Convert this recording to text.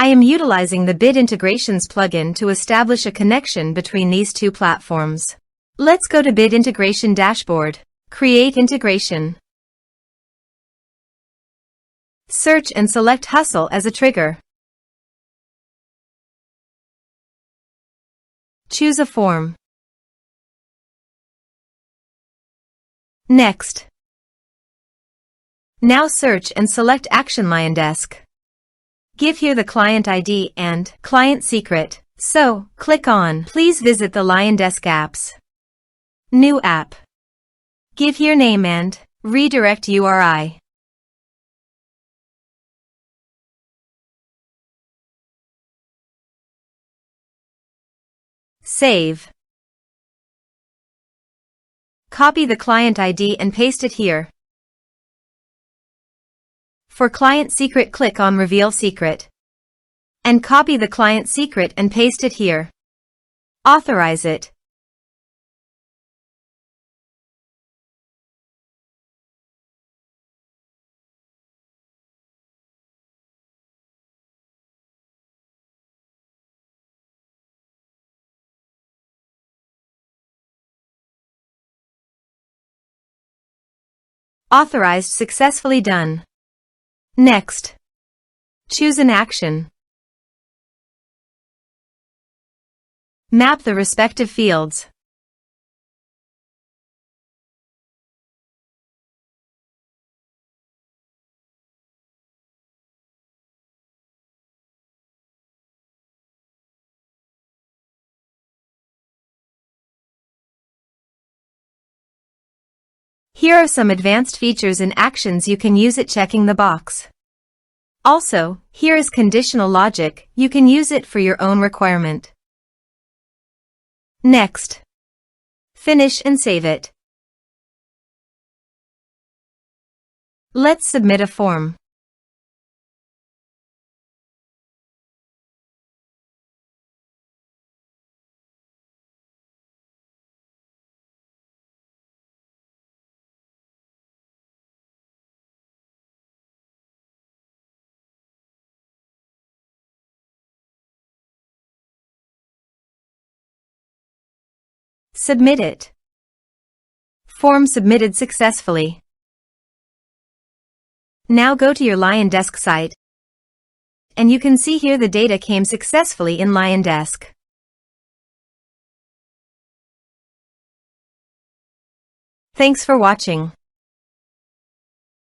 I am utilizing the Bit Integrations plugin to establish a connection between these two platforms. Let's go to Bit Integration Dashboard. Create integration. Search and select Hustle as a trigger. Choose a form. Next. Now search and select Action LionDesk. Give here the client ID and client secret. So, click on Please visit the LionDesk apps. New app. Give here name and redirect URI. Save. Copy the client ID and paste it here. For client secret, click on Reveal Secret. And copy the client secret and paste it here. Authorize it. Authorized, successfully done. Next. Choose an action. Map the respective fields. Here are some advanced features and actions you can use it, checking the box. Also, here is conditional logic, you can use it for your own requirement. Next. Finish and save it. Let's submit a form. Submit it. Form submitted successfully. Now go to your LionDesk site, and you can see here the data came successfully in LionDesk. Thanks for watching.